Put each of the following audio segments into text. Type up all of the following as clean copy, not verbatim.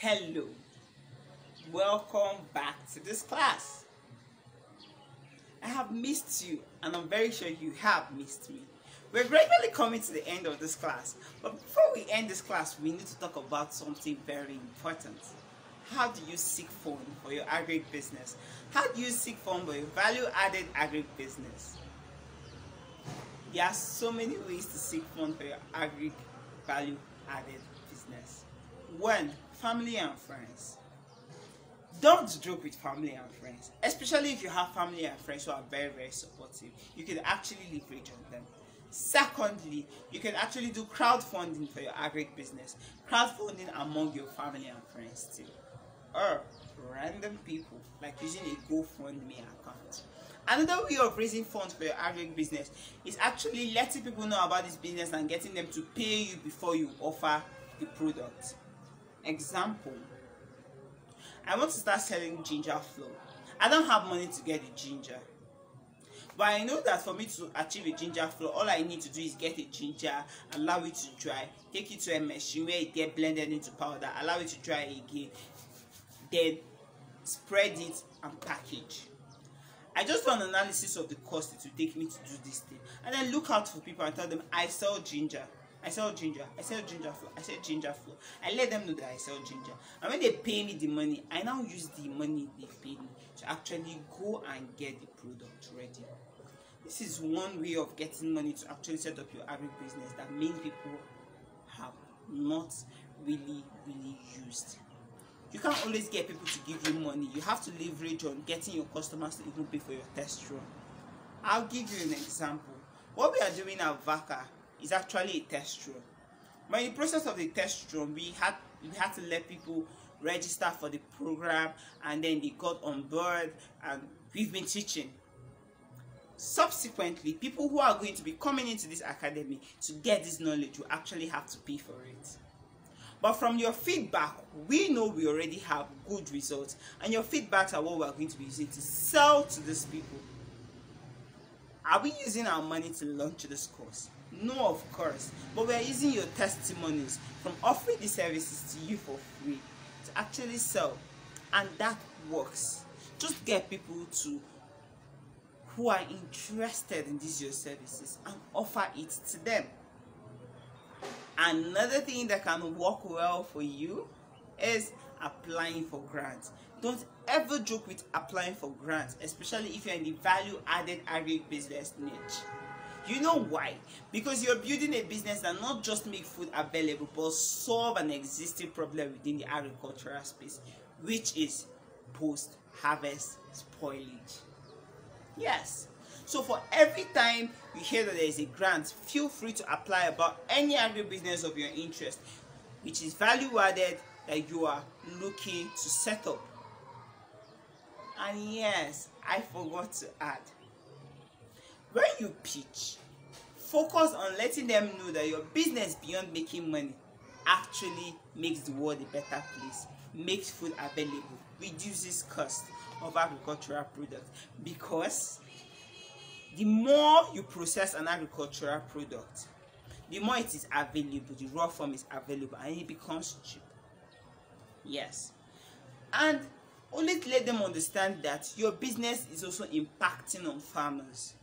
Hello, welcome back to this class. I have missed you and I'm very sure you have missed me. We're gradually coming to the end of this class, but before we end this class, we need to talk about something very important. How do you seek fund for your agribusiness? How do you seek fund for your value-added agribusiness? There are so many ways to seek fund for your value-added business. 1. Family and friends. Don't joke with family and friends, especially if you have family and friends who are very supportive. You can actually leverage on them. Secondly, you can actually do crowdfunding for your agribusiness. Crowdfunding among your family and friends too. Or random people, like using a GoFundMe account. Another way of raising funds for your agribusiness is actually letting people know about this business and getting them to pay you before you offer the product. Example, I want to start selling ginger flour. I don't have money to get the ginger, but I know that for me to achieve a ginger flour, all I need to do is get a ginger, allow it to dry, take it to a machine where it gets blended into powder, allow it to dry again, then spread it and package. I just do an analysis of the cost it will take me to do this thing, and then look out for people and tell them I sell ginger. I sell ginger flour, I sell ginger flour. I let them know that I sell ginger. And when they pay me the money, I now use the money they paid me to actually go and get the product ready. This is one way of getting money to actually set up your agribusiness that many people have not really used. You can't always get people to give you money. You have to leverage on getting your customers to even pay for your test run. I'll give you an example. What we are doing at VACA is actually a test run. But in the process of the test run, we had to let people register for the program, and then they got on board and we've been teaching. Subsequently, people who are going to be coming into this academy to get this knowledge will actually have to pay for it. But from your feedback, we know we already have good results, and your feedbacks are what we are going to be using to sell to these people. Are we using our money to launch this course? No, of course, but we are using your testimonies from offering these services to you for free to actually sell, and that works. Just get people who are interested in these your services and offer it to them. Another thing that can work well for you is applying for grants. Don't ever joke with applying for grants, especially if you're in the value-added agribusiness niche. You know why? Because you're building a business that not just make food available, but solve an existing problem within the agricultural space, which is post-harvest spoilage. Yes. So for every time you hear that there is a grant, feel free to apply about any agribusiness of your interest, which is value-added that you are looking to set up. And yes, I forgot to add, when you pitch, focus on letting them know that your business beyond making money actually makes the world a better place, makes food available, reduces cost of agricultural products. Because the more you process an agricultural product, the more it is available, the raw form is available, and it becomes cheap. Yes. And always let them understand that your business is also impacting on farmers,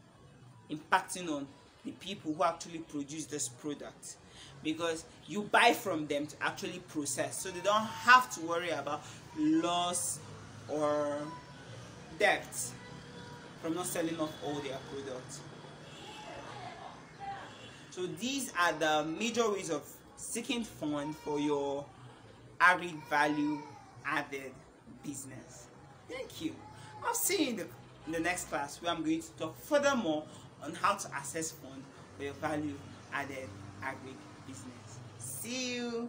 impacting on the people who actually produce this product, because you buy from them to actually process, so they don't have to worry about loss or debt from not selling off all their products. So these are the major ways of seeking funds for your agri value added business. Thank you. I'll see you in the next class, where I'm going to talk furthermore on how to access funds for your value added agri business. See you.